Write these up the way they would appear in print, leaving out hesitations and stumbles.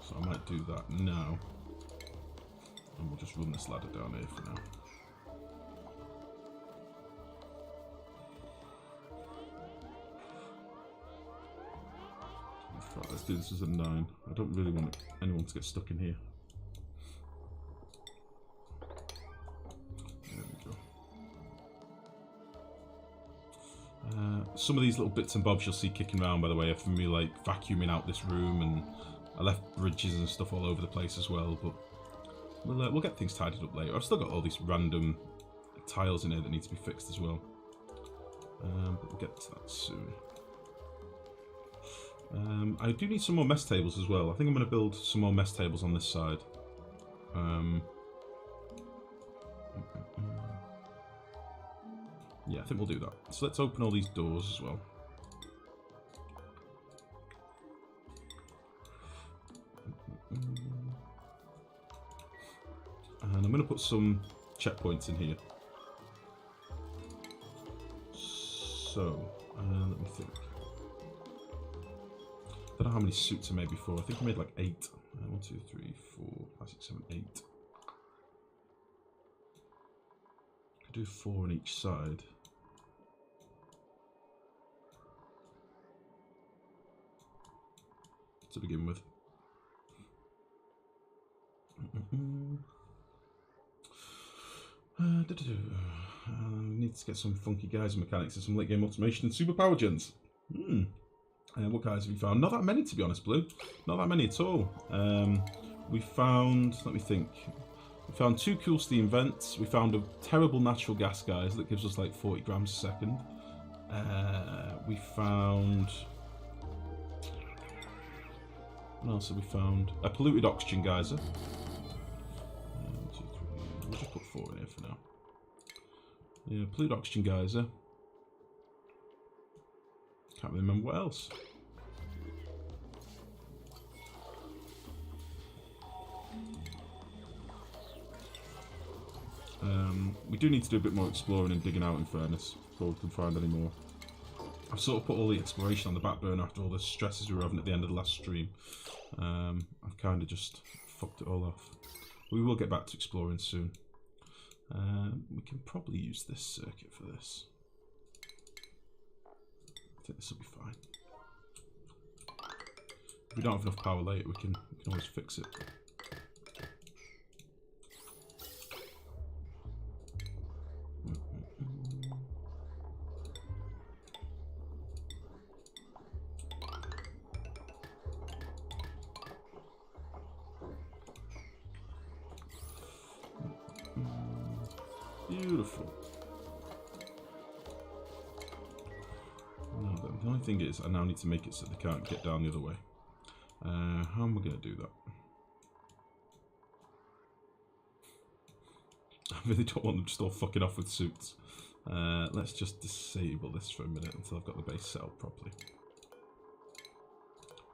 So I might do that now. And we'll just run this ladder down here for now. Right, let's do this as a 9. I don't really want anyone to get stuck in here. There we go. Some of these little bits and bobs you'll see kicking around, by the way, are from me like vacuuming out this room, and I left bridges and stuff all over the place as well, but we'll get things tidied up later. I've still got all these random tiles in here that need to be fixed as well. But we'll get to that soon. I do need some more mess tables as well. I think I'm going to build some more mess tables on this side. Yeah, I think we'll do that. So let's open all these doors as well. And I'm going to put some checkpoints in here. So, let me think. I don't know how many suits I made before. I think I made like 8. 1, 2, 3, 4, 5, 6, 7, 8. I could do 4 on each side. To begin with. Need to get some funky geyser mechanics and some late game automation and super power gens. What guys have you found? Not that many, to be honest, Blue. Not that many at all. We found, let me think. We found 2 cool steam vents. We found a terrible natural gas geyser that gives us like 40 grams a second. We found... What else have we found? A polluted oxygen geyser. 1, 2, 3. We'll just put 4 in here for now. Yeah, polluted oxygen geyser. Can't really remember what else. We do need to do a bit more exploring and digging out, in fairness, before we can find any more. I've sort of put all the exploration on the back burner after all the stresses we were having at the end of the last stream. I've kind of just fucked it all off. We will get back to exploring soon. We can probably use this circuit for this. I think this will be fine. If we don't have enough power later, we can always fix it. Beautiful. Now then, the only thing is, I now need to make it so they can't get down the other way. How am I going to do that? I really don't want them just all fucking off with suits. Let's just disable this for a minute until I've got the base set up properly.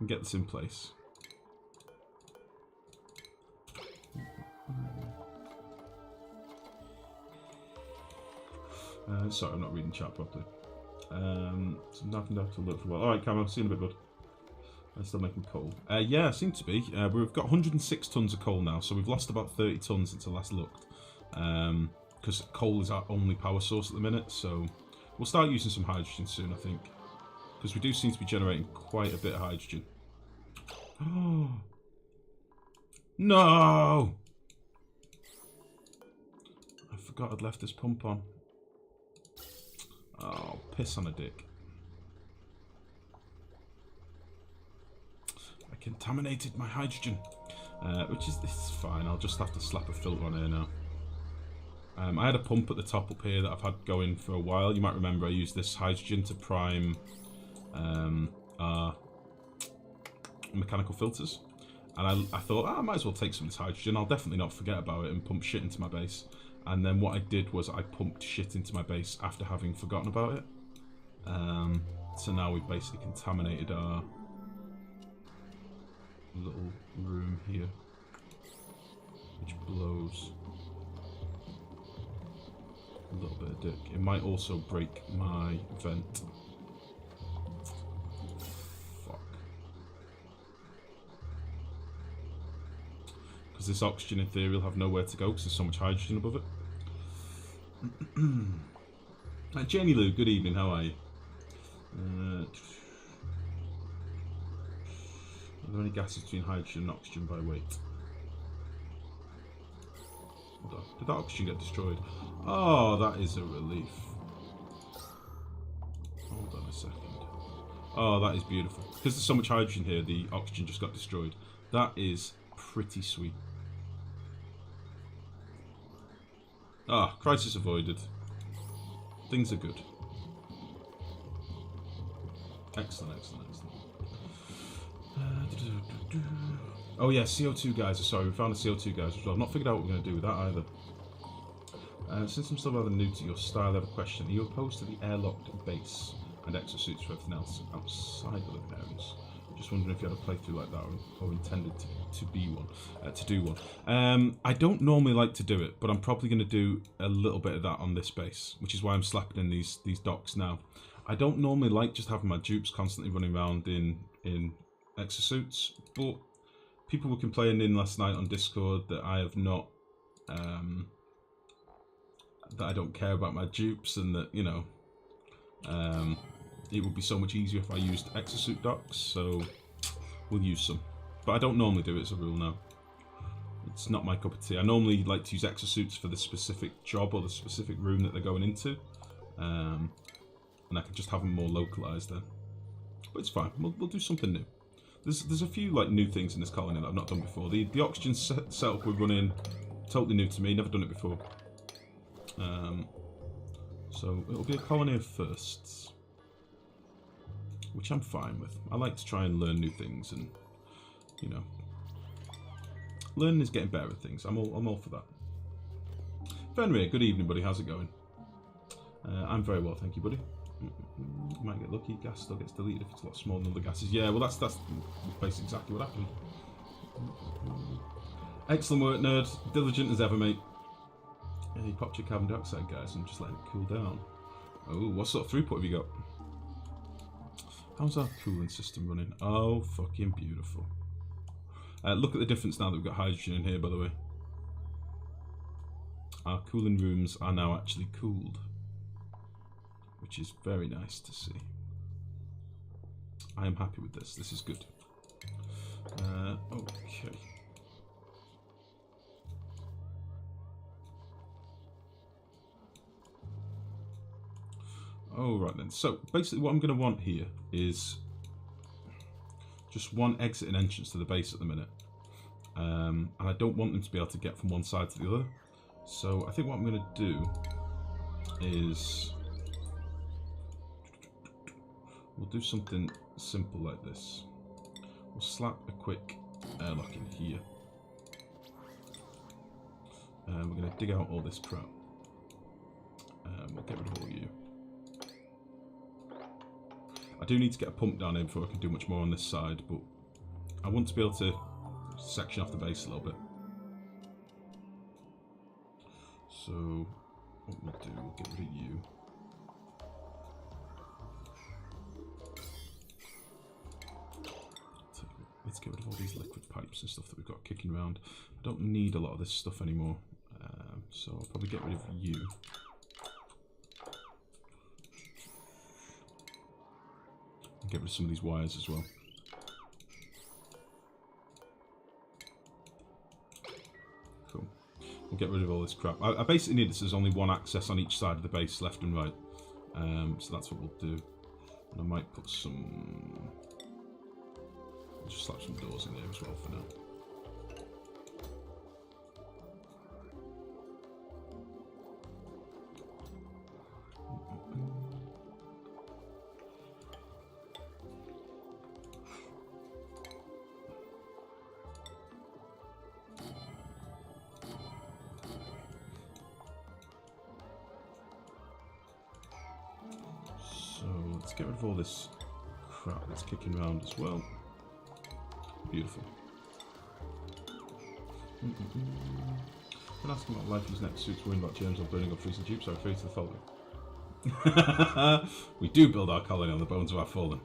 And get this in place. Sorry, I'm not reading chat properly. So nothing to look for a while. Alright, Cam, I'll see you in a bit, bud. I'm still making coal. Yeah, seem to be. We've got 106 tons of coal now, so we've lost about 30 tons since I last looked. Because coal is our only power source at the minute, so we'll start using some hydrogen soon, I think. Because we do seem to be generating quite a bit of hydrogen. Oh no! I forgot I'd left this pump on. Oh, piss on a dick. I contaminated my hydrogen. Which is fine, I'll just have to slap a filter on here now. I had a pump at the top up here that I've had going for a while. You might remember I used this hydrogen to prime our mechanical filters. And I thought, I might as well take some of this hydrogen. I'll definitely not forget about it and pump shit into my base. And then what I did was I pumped shit into my base after having forgotten about it. So now we've basically contaminated our little room here, which blows a little bit of dick. It might also break my vent. Fuck. Because this oxygen, in theory, will have nowhere to go because there's so much hydrogen above it. Jenny Lou, good evening, how are you? Are there any gases between hydrogen and oxygen by weight? Hold on. Did that oxygen get destroyed? Oh, that is a relief. Hold on a second. Oh, that is beautiful. Because there's so much hydrogen here, the oxygen just got destroyed. That is pretty sweet. Ah, crisis avoided. Things are good. Excellent, excellent, excellent. Oh yeah, CO2 geyser. Sorry, we found a CO2 geyser as well. I've not figured out what we're going to do with that either. Since I'm still rather new to your style, I have a question. Are you opposed to the airlocked base and exosuits for everything else outside the living areas? Just wondering if you had a playthrough like that, or intended to be one, to do one. I don't normally like to do it, but I'm probably going to do a little bit of that on this base, which is why I'm slacking in these docks now. I don't normally like just having my dupes constantly running around in exosuits, but people were complaining in last night on Discord that I have not, that I don't care about my dupes, and that, you know, it would be so much easier if I used exosuit docks, so we'll use some. But I don't normally do it as a rule now. It's not my cup of tea. I normally like to use exosuits for the specific job or the specific room that they're going into. And I can just have them more localized then. But it's fine. We'll do something new. There's a few like new things in this colony that I've not done before. The oxygen setup we're running, totally new to me. Never done it before. So it'll be a colony of firsts, which I'm fine with. I like to try and learn new things, and you know, learning is getting better at things. I'm all for that. Fenrir, good evening, buddy. How's it going? I'm very well, thank you, buddy. You might get lucky. Gas still gets deleted if it's a lot smaller than other gases. Yeah, well, that's basically exactly what happened. Excellent work, nerd. Diligent as ever, mate. Yeah, you popped your carbon dioxide, guys, and just let it cool down. Oh, what sort of throughput have you got? How's our cooling system running? Oh, fucking beautiful. Look at the difference now that we've got hydrogen in here, by the way. Our cooling rooms are now actually cooled, which is very nice to see. I am happy with this. This is good. Okay. Alright then, so basically what I'm going to want here is just one exit and entrance to the base at the minute. And I don't want them to be able to get from one side to the other. So I think what I'm going to do is we'll do something simple like this. We'll slap a quick airlock in here. And we're going to dig out all this crap. We'll get rid of all you. I do need to get a pump down here before I can do much more on this side, but I want to be able to section off the base a little bit. So what we'll do, we'll get rid of you. Let's get rid of all these liquid pipes and stuff that we've got kicking around. I don't need a lot of this stuff anymore, so I'll probably get rid of you. Get rid of some of these wires as well. Cool. We'll get rid of all this crap. I basically need this as only one access on each side of the base, left and right. So that's what we'll do. And I might put some... I'll just slap some doors in there as well for now. Let's get rid of all this crap that's kicking around as well. Beautiful. When asking about life using Atmosuits, worrying about germs or burning up freezing dupes, I refer to the following. We do build our colony on the bones of our fallen.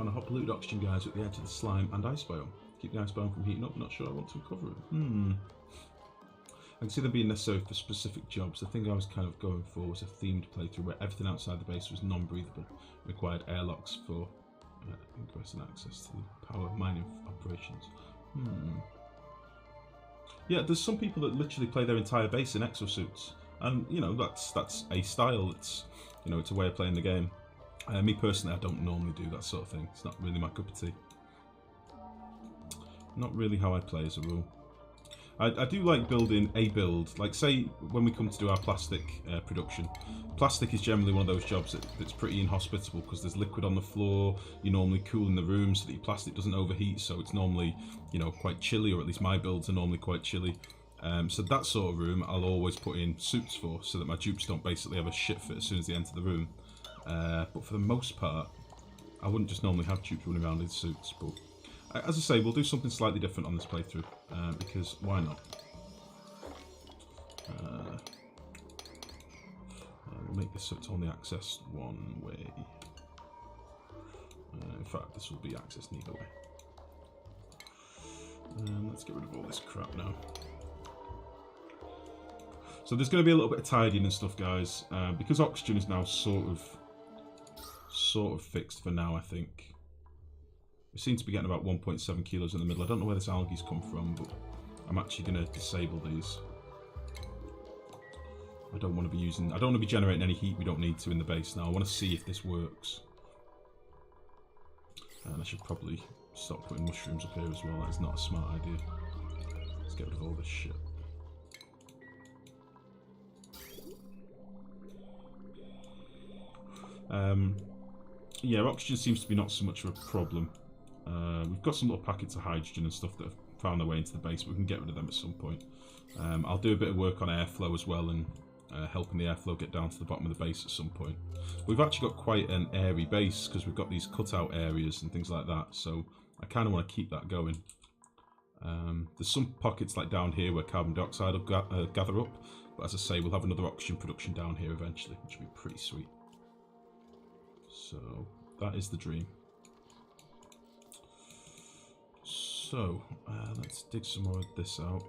Found a hot polluted oxygen geyser at the edge of the slime and ice biome. Keep the ice biome from heating up. Not sure I want to recover it. I can see them being necessary for specific jobs. The thing I was kind of going for was a themed playthrough where everything outside the base was non-breathable. Required airlocks for ingress and access to the power mining operations. Yeah, there's some people that literally play their entire base in exosuits, and you know that's a style. It's it's a way of playing the game. Me personally, I don't normally do that sort of thing. It's not really my cup of tea. Not really how I play as a rule. I do like building a build. Like say when we come to do our plastic production, plastic is generally one of those jobs that's pretty inhospitable because there's liquid on the floor. You normally cool in the room so that your plastic doesn't overheat. So it's normally quite chilly, or at least my builds are normally quite chilly. So that sort of room I'll always put in suits for, so that my dupes don't basically have a shit fit as soon as they enter the room. But for the most part, I wouldn't just normally have dupes running around in suits. But as I say, we'll do something slightly different on this playthrough, because why not? We'll make this so it's only accessed one way. In fact, this will be accessed neither way. Let's get rid of all this crap now. So there's going to be a little bit of tidying and stuff, guys, because oxygen is now sort of fixed for now, I think. We seem to be getting about 1.7 kilos in the middle. I don't know where this algae's come from, but I'm actually going to disable these. I don't want to be generating any heat we don't need to in the base now. I want to see if this works. And I should probably stop putting mushrooms up here as well. That's not a smart idea. Let's get rid of all this shit. Yeah, oxygen seems to be not so much of a problem. We've got some little packets of hydrogen and stuff that have found their way into the base, but we can get rid of them at some point. I'll do a bit of work on airflow as well, and helping the airflow get down to the bottom of the base at some point. We've actually got quite an airy base because we've got these cutout areas and things like that, so I kind of want to keep that going. There's some pockets like down here where carbon dioxide will gather up, but as I say, we'll have another oxygen production down here eventually, which will be pretty sweet. So that is the dream. So let's dig some more of this out.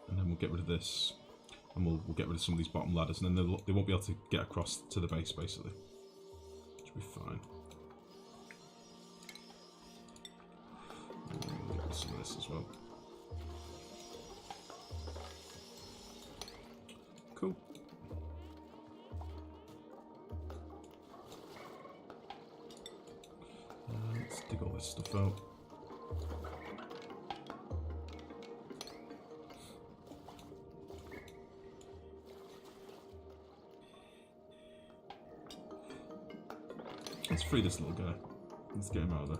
And then we'll get rid of this, and we'll get rid of some of these bottom ladders, and then they won't be able to get across to the base basically. Should be fine. We'll get rid of some of this as well. Cool. Let's dig all this stuff out. Let's free this little guy. Let's get him out of there.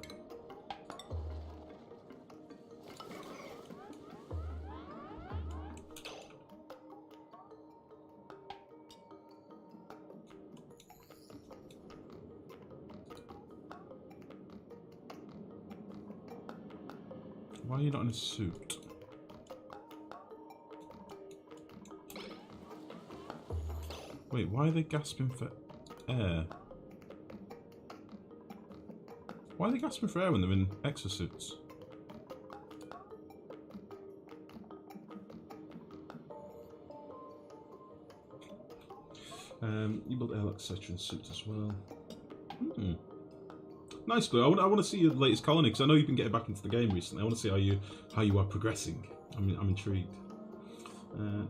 Why are you not in a suit? Wait, why are they gasping for air? Why are they gasping for air when they're in exosuits? You build airlock, etc. in suits as well. Nice, Blue. I want to see your latest colony because I know you've been getting back into the game recently. I want to see how you are progressing. I'm intrigued.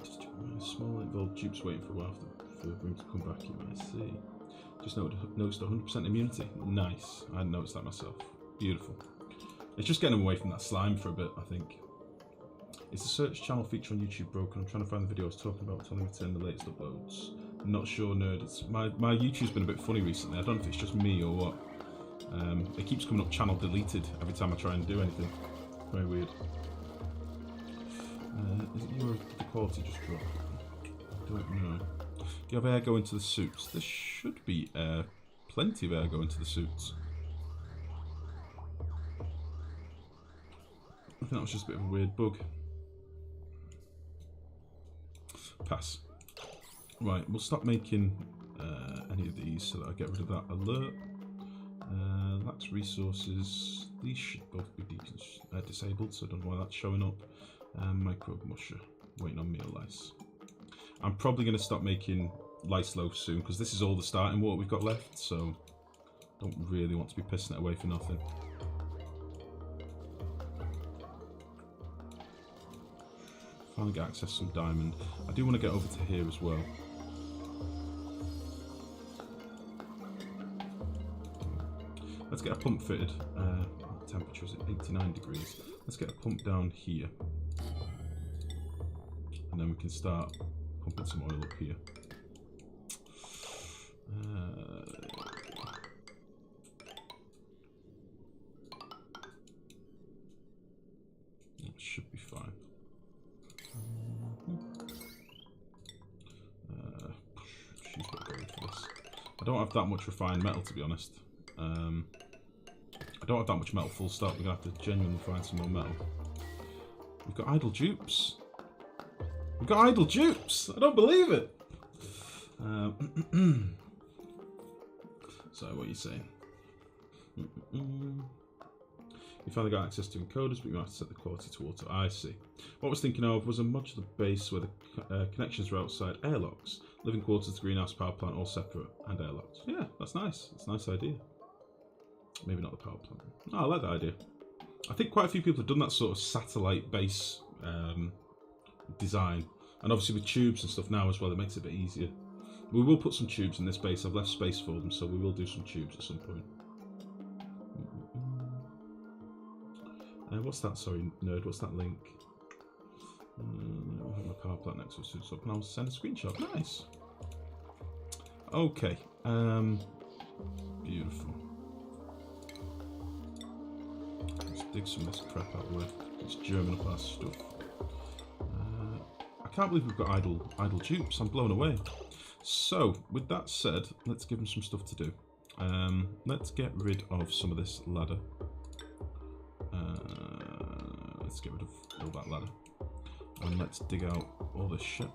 Just small involved dupes waiting for a while for the room to come back. You might see. Just noticed 100% immunity. Nice. I hadn't noticed that myself. Beautiful. It's just getting away from that slime for a bit, I think. Is the search channel feature on YouTube broken? I'm trying to find the video I was talking about. Telling me to turn the latest uploads. I'm not sure, nerd. My YouTube's been a bit funny recently. I don't know if it's just me or what. It keeps coming up channel deleted every time I try and do anything. Very weird. Is it you or the quality just dropped? I don't know. Do you have air going to the suits? There should be air. Plenty of air going to the suits. think that was just a bit of a weird bug. Pass. Right, we'll stop making any of these so that I get rid of that alert. That's resources. These should both be disabled, so I don't know why that's showing up. Microbe musher. Waiting on meal lice. I'm probably going to stop making lice loaves soon because this is all the starting water we've got left, so don't really want to be pissing it away for nothing. Finally get access to some diamond. I do want to get over to here as well. Let's get a pump fitted. What temperature is it? 89 degrees. Let's get a pump down here. And then we can start pumping some oil up here. That should be fine. She's got to go for this. I don't have that much refined metal, to be honest. I don't have that much metal full stop. We're going to have to genuinely find some more metal. We've got idle dupes. We've got idle dupes! I don't believe it! So, what are you saying? You finally got access to encoders, but you might have to set the quality to auto. I see. What I was thinking of was a modular base where the connections are outside airlocks. Living quarters, the greenhouse, power plant, all separate, and airlocks. Yeah, that's nice. That's a nice idea. Maybe not the power plant. Oh, I like that idea. I think quite a few people have done that sort of satellite base design. And obviously with tubes and stuff now as well, it makes it a bit easier. We will put some tubes in this base. I've left space for them, so we will do some tubes at some point. What's that? Sorry, nerd. What's that link? I have my power plant next to it, so I'll send a screenshot. Nice. Okay. Beautiful. Let's dig some of this crap out of the way. Let's German up our stuff. I can't believe we've got idle dupes. I'm blown away. So, with that said, let's give them some stuff to do. Let's get rid of some of this ladder. Let's get rid of all that ladder. And let's dig out all this shit.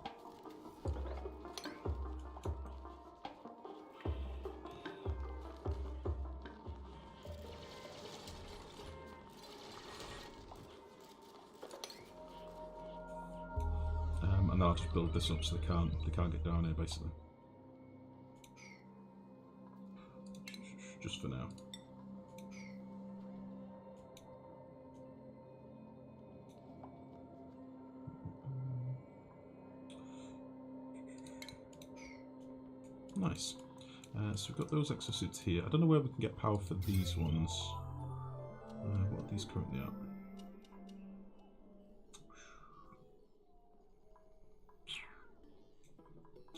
And then I'll just build this up so they can't get down here basically. Just for now. Nice. So we've got those exosuits here. I don't know where we can get power for these ones. What are these currently at?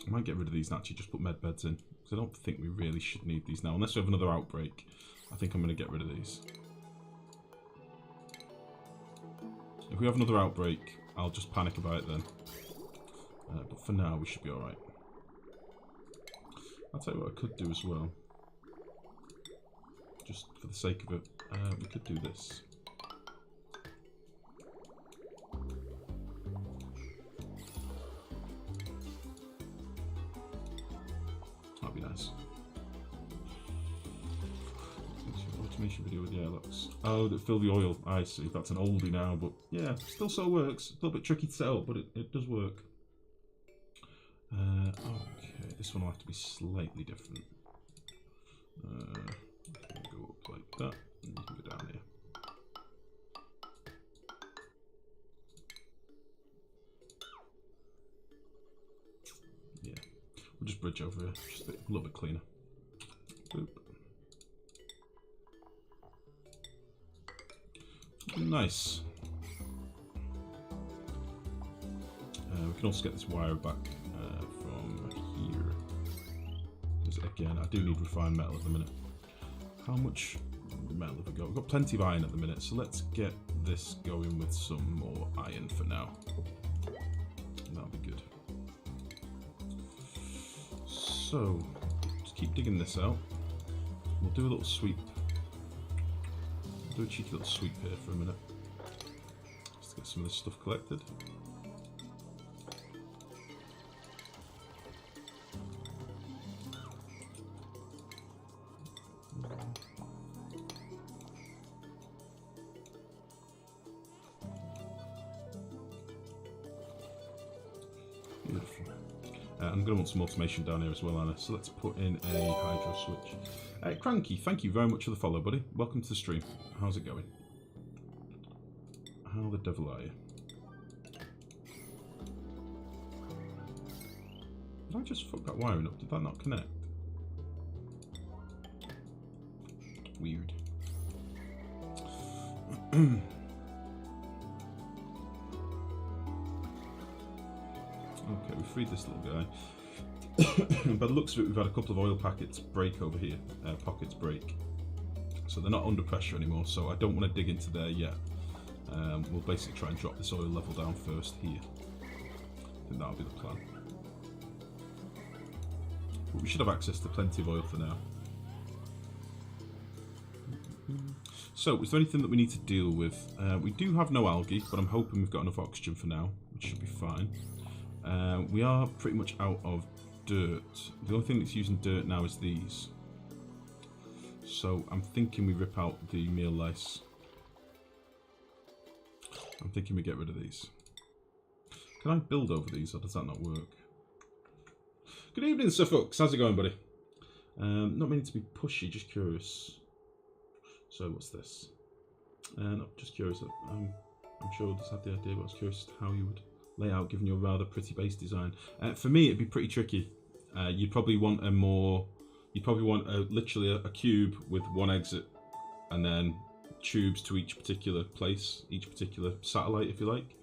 I might get rid of these and actually just put med beds in, because I don't think we really should need these now. Unless we have another outbreak, I think I'm going to get rid of these. If we have another outbreak, I'll just panic about it then. But for now, we should be alright. I'll tell you what I could do as well. Just for the sake of it, we could do this. That'd be nice. Automation video with the airlocks. Oh, that fill the oil. I see. That's an oldie now, but yeah, still so works. A little bit tricky to set up, but it does work. Okay, this one will have to be slightly different. You can go up like that, and you can go down here. Yeah, we'll just bridge over here, just a little bit cleaner. Boop. Nice. We can also get this wire back from here. Because again, I do need refined metal at the minute. How much metal have we got? We've got plenty of iron at the minute, so let's get this going with some more iron for now. That'll be good. So, just keep digging this out. We'll do a little sweep. Do a cheeky little sweep here for a minute. get some of this stuff collected. Beautiful. I'm going to want some automation down here as well, Anna. So let's put in a hydro switch. Cranky, thank you very much for the follow, buddy. Welcome to the stream. How's it going? How the devil are you? Did I just fuck that wiring up? Did that not connect? Weird. Okay, we freed this little guy. By the looks of it, we've had a couple of oil packets break over here. Pockets break. So they're not under pressure anymore, so I don't want to dig into there yet. We'll basically try and drop this oil level down first here. I think that'll be the plan. But we should have access to plenty of oil for now. So, is there anything that we need to deal with? We do have no algae, but I'm hoping we've got enough oxygen for now, which should be fine. We are pretty much out of dirt. The only thing that's using dirt now is these. So I'm thinking we rip out the meal lice. I'm thinking we get rid of these. Can I build over these, or does that not work? Good evening, Sir Fox. How's it going, buddy? Not meaning to be pushy, just curious. So what's this? No, just curious. I'm sure I just had the idea, but I was curious as to how you would lay out, given your rather pretty base design. For me, it'd be pretty tricky. You'd probably want a more... You'd probably want literally a cube with one exit, and then tubes to each particular place, each particular satellite, if you like.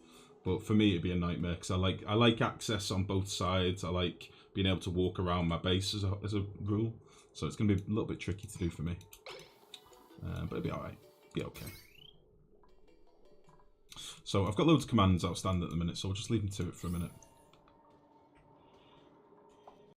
But for me, it'd be a nightmare because I like access on both sides. I like being able to walk around my base as a rule. So it's going to be a little bit tricky to do for me, but it'll be all right. Be okay. So I've got loads of commands outstanding at the minute, so we'll just leave them to it for a minute.